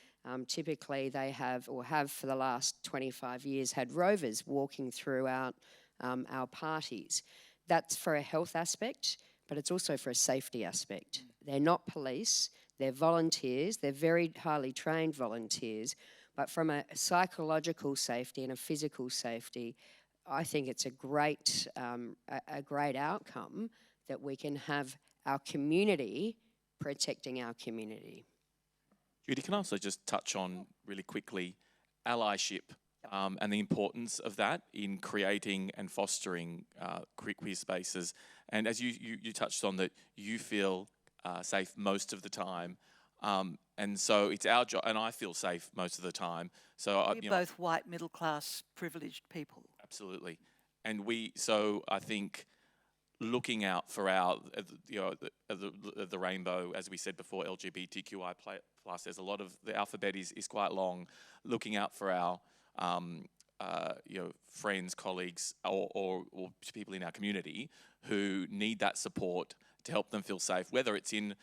Typically they have for the last 25 years had rovers walking throughout our parties. That's for a health aspect, but it's also for a safety aspect. They're not police, they're volunteers, they're very highly trained volunteers, but from a psychological safety and a physical safety, I think it's a great outcome that we can have our community protecting our community. Judy, can I also just touch on really quickly allyship and the importance of that in creating and fostering queer spaces? And as you touched on that, you feel safe most of the time, and so it's our job, and I feel safe most of the time. So We're both white, middle-class, privileged people. Absolutely, and so I think looking out for our, the rainbow, as we said before, LGBTQI plus. There's a lot of the alphabet is quite long. Looking out for our friends, colleagues, or people in our community who need that support to help them feel safe, whether it's in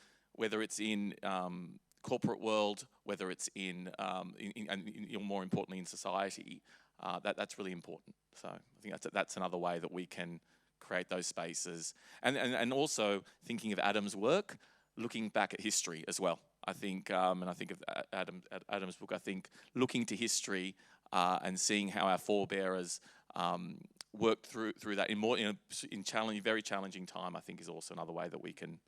corporate world, whether it's in more importantly in society. That's really important. So I think that's another way that we can create those spaces, and also thinking of Adam's work, looking back at history as well. I think, and I think of Adam's book. I think looking to history and seeing how our forebearers worked through that in very challenging time, I think is also another way that we can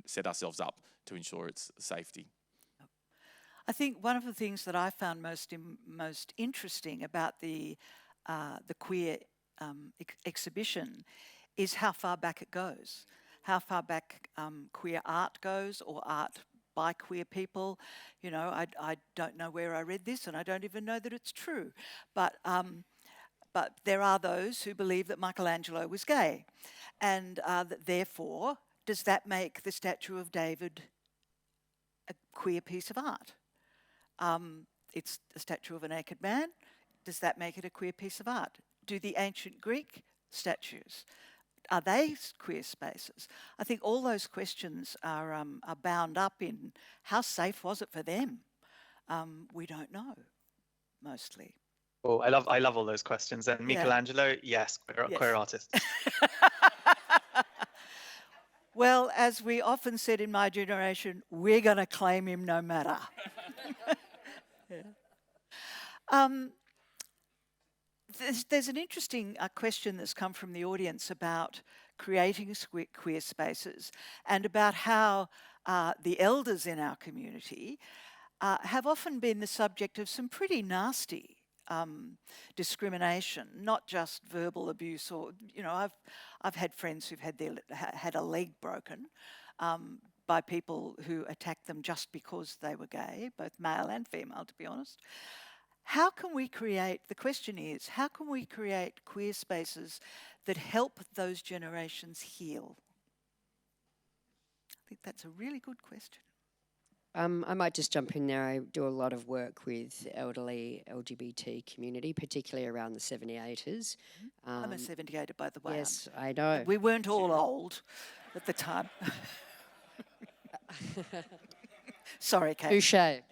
set ourselves up to ensure its safety. I think one of the things that I found most interesting about the queer exhibition is how far back it goes, how far back queer art goes, or art by queer people. You know, I don't know where I read this, and I don't even know that it's true, but there are those who believe that Michelangelo was gay, and that therefore, does that make the statue of David a queer piece of art? It's a statue of a naked man. Does that make it a queer piece of art? Do the ancient Greek statues, are they queer spaces? I think all those questions are bound up in how safe was it for them? We don't know, mostly. Oh, I love all those questions. And Michelangelo, yes, queer artist. Well, as we often said in my generation, we're going to claim him no matter. There's an interesting question that's come from the audience about creating queer spaces, and about how the elders in our community have often been the subject of some pretty nasty discrimination, not just verbal abuse, or I've had friends who've had a leg broken by people who attacked them just because they were gay, both male and female, to be honest. How can we create, the question is, how can we create queer spaces that help those generations heal? I think that's a really good question. I might just jump in there. I do a lot of work with elderly LGBT community, particularly around the 78ers. I'm a 78er, by the way. Yes, I know. We weren't all old at the time. Sorry, Kate. Touché.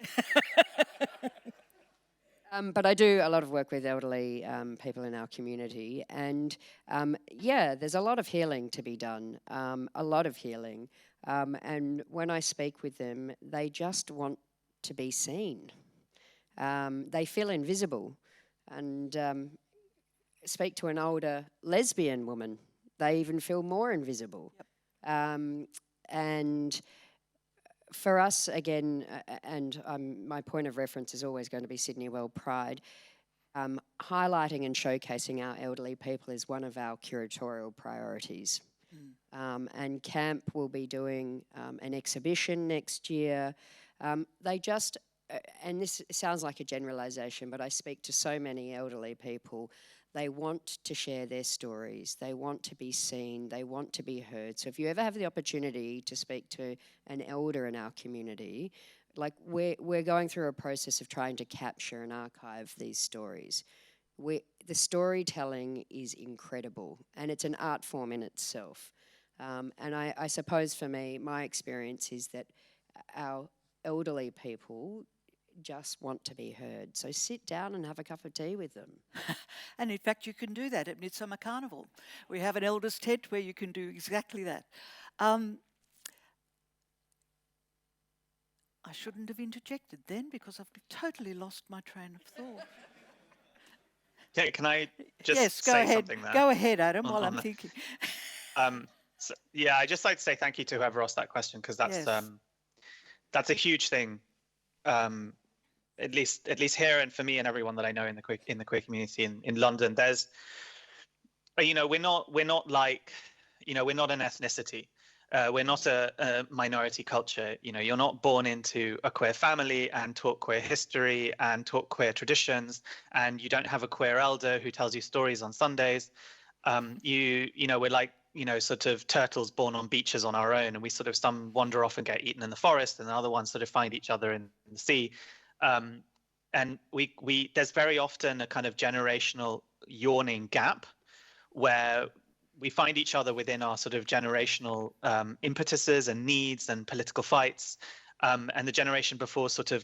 But I do a lot of work with elderly people in our community, and there's a lot of healing to be done, a lot of healing. And when I speak with them, they just want to be seen. They feel invisible. And speak to an older lesbian woman, they even feel more invisible. Yep. And for us, again, and my point of reference is always going to be Sydney WorldPride, highlighting and showcasing our elderly people is one of our curatorial priorities. And camp will be doing an exhibition next year. They just, and this sounds like a generalisation, but I speak to so many elderly people. They want to share their stories. They want to be seen. They want to be heard. So if you ever have the opportunity to speak to an elder in our community, like we're going through a process of trying to capture and archive these stories. The storytelling is incredible, and it's an art form in itself. And I suppose for me, my experience is that our elderly people just want to be heard. So sit down and have a cup of tea with them. And in fact, you can do that at Midsumma Carnival. We have an elders' tent where you can do exactly that. I shouldn't have interjected then because I've totally lost my train of thought. Yeah, can I just yes, go say ahead. something there? Go ahead, Adam, on- while on I'm the- thinking. So, yeah, I'd just like to say thank you to whoever asked that question, because that's Yes. that's a huge thing. At least here, and for me and everyone that I know in the queer community in London, there's, we're not like, we're not an ethnicity. We're not a minority culture. You're not born into a queer family and taught queer history and taught queer traditions, and you don't have a queer elder who tells you stories on Sundays. We're like, sort of turtles born on beaches on our own, and we sort of, some wander off and get eaten in the forest, and the other ones sort of find each other in the sea. And we there's very often a kind of generational yawning gap where we find each other within our sort of generational impetuses and needs and political fights. And the generation before, sort of,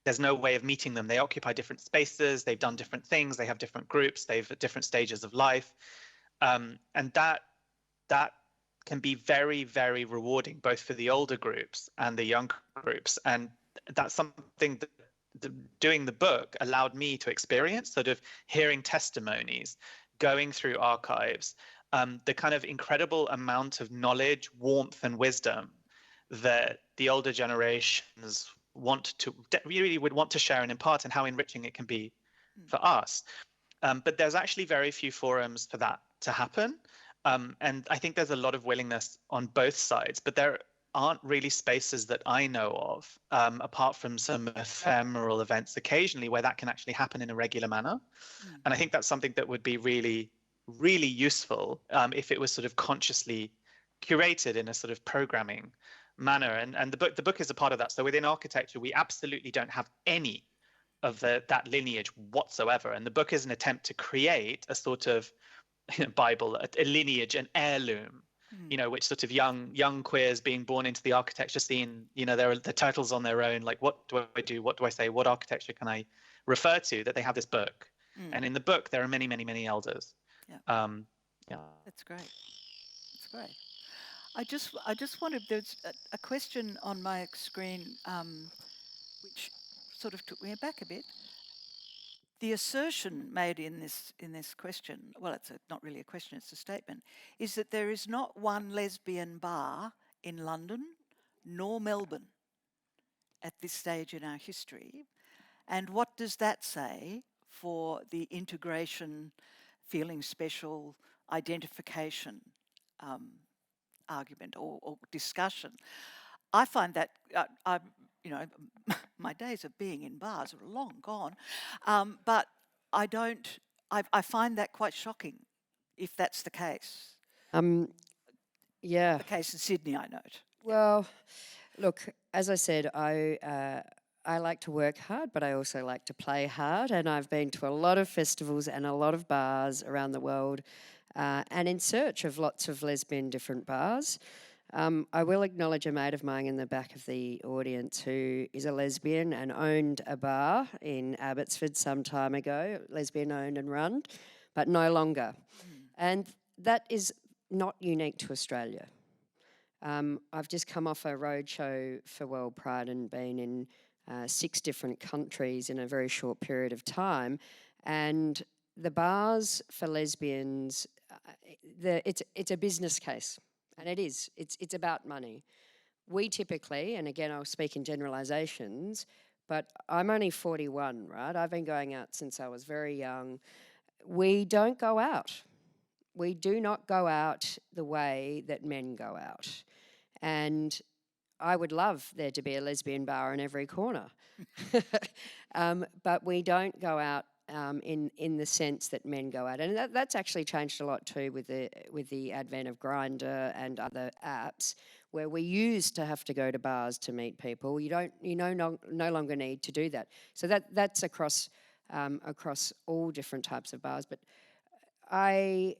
there's no way of meeting them. They occupy different spaces, they've done different things, they have different groups, they've at different stages of life. And that can be very, very rewarding, both for the older groups and the younger groups. And that's something that doing the book allowed me to experience, sort of hearing testimonies, going through archives, the kind of incredible amount of knowledge, warmth, and wisdom that the older generations really would want to share and impart, and how enriching it can be for us. But there's actually very few forums for that to happen. And I think there's a lot of willingness on both sides, but there aren't really spaces that I know of, apart from some ephemeral events occasionally, where that can actually happen in a regular manner. And I think that's something that would be really, really useful if it was sort of consciously curated in a sort of programming manner. And the book is a part of that. So within architecture, we absolutely don't have any of that lineage whatsoever. And the book is an attempt to create a sort of Bible, a lineage, an heirloom, which sort of young queers being born into the architecture scene, they're the turtles on their own. Like, what do I do? What do I say? What architecture can I refer to? That they have this book. And in the book, there are many, many, many elders. Yeah. That's great. That's great. I just wanted, there's a question on my screen which sort of took me aback a bit. The assertion made in this question, well, it's not really a question, it's a statement, is that there is not one lesbian bar in London nor Melbourne at this stage in our history. And what does that say for the integration, feeling special, identification argument or discussion? I find that my days of being in bars are long gone, but I find that quite shocking, if that's the case. Yeah. The case in Sydney, I note. Well, look, as I said, I like to work hard, but I also like to play hard, and I've been to a lot of festivals and a lot of bars around the world, and in search of lots of lesbian different bars. I will acknowledge a mate of mine in the back of the audience who is a lesbian and owned a bar in Abbotsford some time ago, lesbian owned and run, but no longer. And that is not unique to Australia. I've just come off a roadshow for WorldPride and been in 6 different countries in a very short period of time. And the bars for lesbians, it's a business case. And it is. It's about money. We typically, and again, I'll speak in generalisations, but I'm only 41, right? I've been going out since I was very young. We don't go out. we do not go out the way that men go out. And I would love there to be a lesbian bar in every corner. But we don't go out in the sense that men go out. And that's actually changed a lot too with the advent of Grindr and other apps, where we used to have to go to bars to meet people. No longer need to do that. So that's across all different types of bars. But I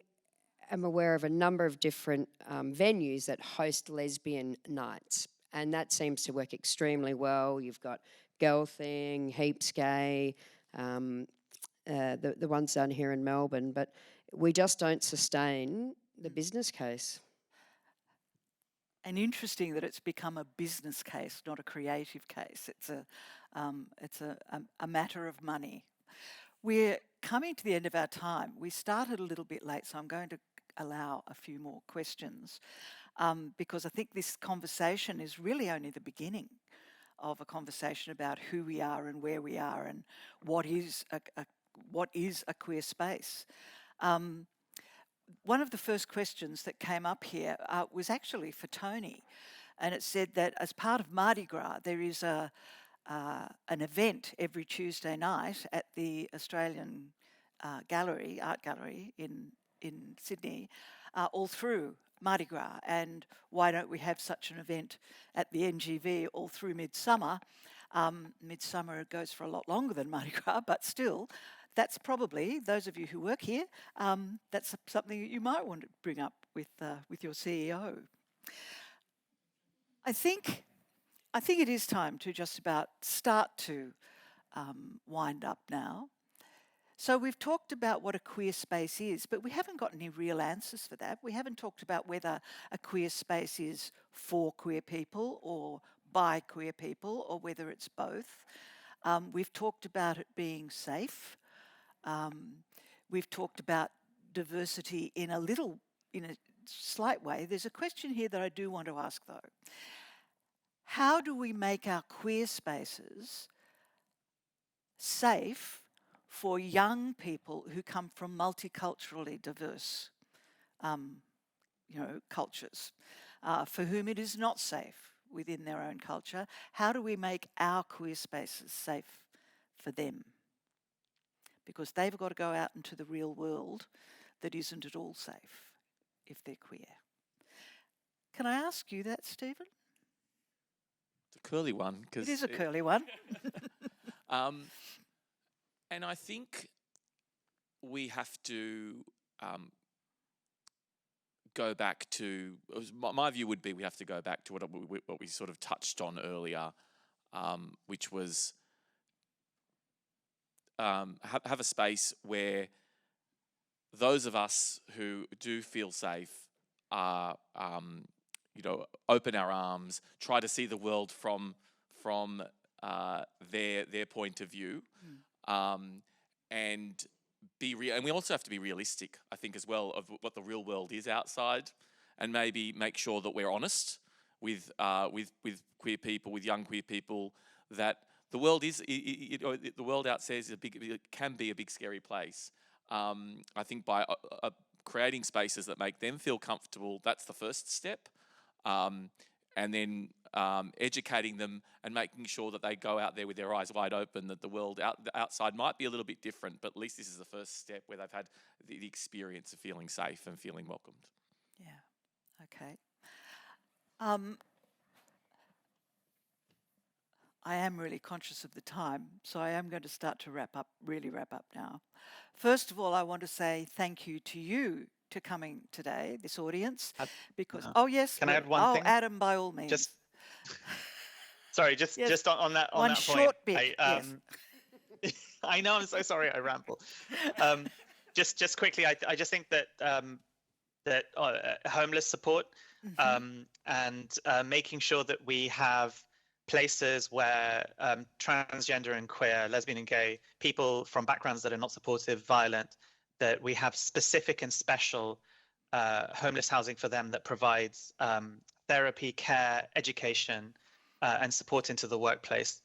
am aware of a number of different venues that host lesbian nights, and that seems to work extremely well. You've got Girl Thing, Heaps Gay, the ones down here in Melbourne, but we just don't sustain the business case. And interesting that it's become a business case, not a creative case. It's a matter of money. We're coming to the end of our time. We started a little bit late, so I'm going to allow a few more questions because I think this conversation is really only the beginning of a conversation about who we are and where we are and what is a queer space. One of the first questions that came up here was actually for Tony, and it said that as part of Mardi Gras, there is an event every Tuesday night at the Australian Art Gallery in Sydney, all through Mardi Gras. And why don't we have such an event at the NGV all through Midsumma? Midsumma goes for a lot longer than Mardi Gras, but still, that's probably, those of you who work here, that's something that you might want to bring up with your CEO. I think it is time to just about start to wind up now. So we've talked about what a queer space is, but we haven't got any real answers for that. We haven't talked about whether a queer space is for queer people or by queer people, or whether it's both. We've talked about it being safe. We've talked about diversity in a slight way. There's a question here that I do want to ask though. How do we make our queer spaces safe for young people who come from multiculturally diverse cultures, for whom it is not safe within their own culture? How do we make our queer spaces safe for them? Because they've got to go out into the real world that isn't at all safe if they're queer. Can I ask you that, Stephen? It's a curly one. It is a curly one. And I think we have to go back to, my view would be we have to go back to what we sort of touched on earlier, which was have a space where those of us who do feel safe are, open our arms, try to see the world from their point of view, and be real. And we also have to be realistic, I think, as well, of what the real world is outside, and maybe make sure that we're honest with queer people, with young queer people, that the world is, the world outside can be a big scary place. I think by creating spaces that make them feel comfortable, that's the first step. And then educating them and making sure that they go out there with their eyes wide open, that the world outside might be a little bit different, but at least this is the first step where they've had the experience of feeling safe and feeling welcomed. Yeah, okay. I am really conscious of the time, so I am going to start to wrap up now. First of all, I want to say thank you to you to coming today, this audience, because, no. oh yes. Can I add one thing? Adam, by all means. Sorry, just on that one point. Short bit, yes. I know, I'm so sorry, I ramble. Just quickly, I just think that homeless support, and making sure that we have places where transgender and queer, lesbian and gay people from backgrounds that are not supportive, violent, that we have specific and special homeless housing for them that provides therapy, care, education, and support into the workplace.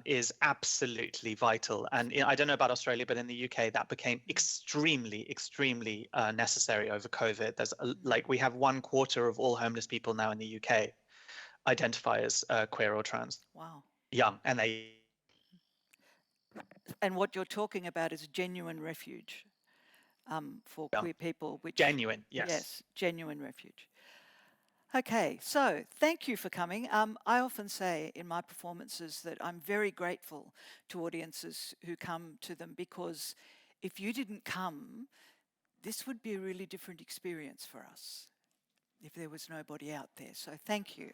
is absolutely vital. And I don't know about Australia, but in the UK, that became extremely, extremely necessary over COVID. There's like we have 1/4 of all homeless people now in the UK identify as queer or trans. Wow. Young, and they. And what you're talking about is genuine refuge for Yeah. queer people, which Genuine, yes. Yes, genuine refuge. Okay, so thank you for coming. I often say in my performances that I'm very grateful to audiences who come to them, because if you didn't come, this would be a really different experience for us if there was nobody out there. So thank you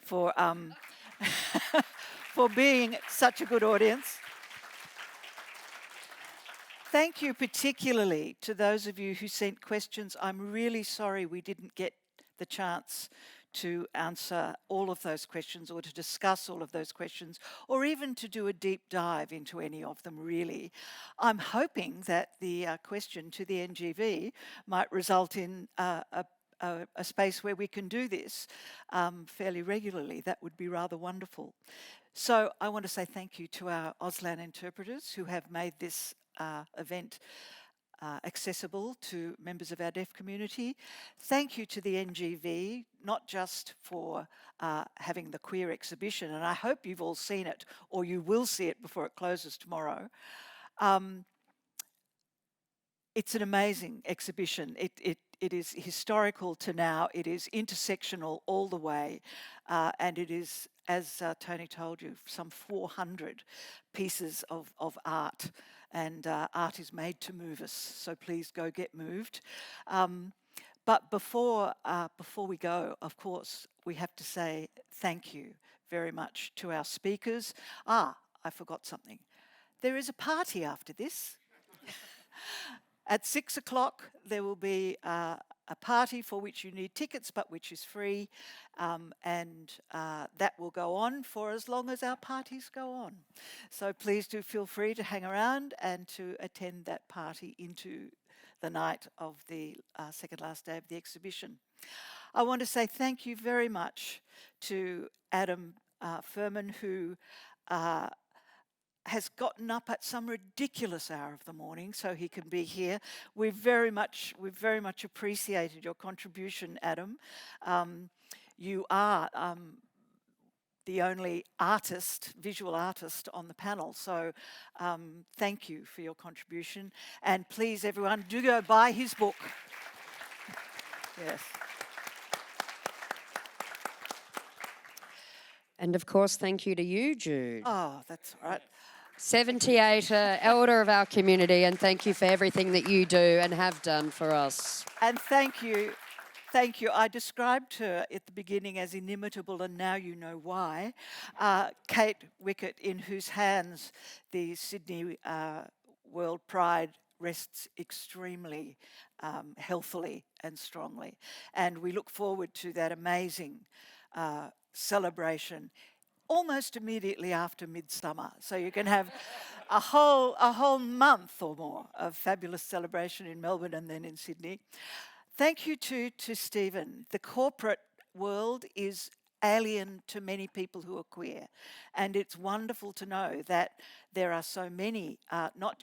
for, for being such a good audience. Thank you particularly to those of you who sent questions. I'm really sorry we didn't get the chance to answer all of those questions, or to discuss all of those questions, or even to do a deep dive into any of them, really. I'm hoping that the question to the NGV might result in a space where we can do this fairly regularly. That would be rather wonderful. So I want to say thank you to our Auslan interpreters who have made this event accessible to members of our deaf community. Thank you to the NGV, not just for having the queer exhibition, and I hope you've all seen it, or you will see it before it closes tomorrow. It's an amazing exhibition. It is historical to now, it is intersectional all the way, and it is, as Tony told you, some 400 pieces of art, and art is made to move us, so please go get moved. But before we go, of course, we have to say thank you very much to our speakers. I forgot something. There is a party after this. At 6 o'clock, there will be a party for which you need tickets, but which is free, and that will go on for as long as our parties go on. So please do feel free to hang around and to attend that party into the night of the second last day of the exhibition. I want to say thank you very much to Adam Furman, who has gotten up at some ridiculous hour of the morning so he can be here. We've very much appreciated your contribution, Adam. You are the only visual artist on the panel, so thank you for your contribution. And please, everyone, do go buy his book. Yes. And of course, thank you to you, Jude. Oh, that's all right. 78, elder of our community, and thank you for everything that you do and have done for us. And thank you. Thank you. I described her at the beginning as inimitable, and now you know why. Kate Wickett, in whose hands the Sydney WorldPride rests extremely healthily and strongly. And we look forward to that amazing celebration almost immediately after Midsumma. So you can have a whole month or more of fabulous celebration in Melbourne and then in Sydney. Thank you to Stephen. The corporate world is alien to many people who are queer, and it's wonderful to know that there are so many.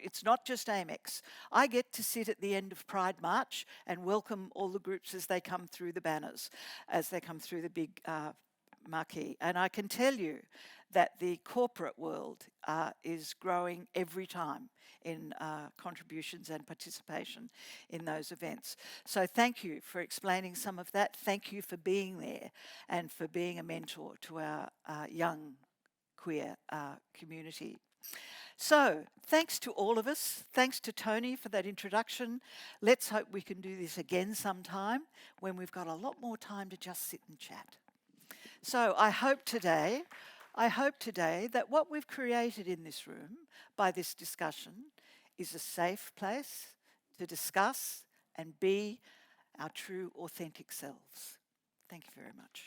It's not just Amex. I get to sit at the end of Pride March and welcome all the groups as they come through the banners, as they come through the big marquee. And I can tell you that the corporate world is growing every time in contributions and participation in those events. So thank you for explaining some of that. Thank you for being there and for being a mentor to our young queer community. So thanks to all of us. Thanks to Tony for that introduction. Let's hope we can do this again sometime when we've got a lot more time to just sit and chat. So I hope today that what we've created in this room by this discussion is a safe place to discuss and be our true, authentic selves. Thank you very much.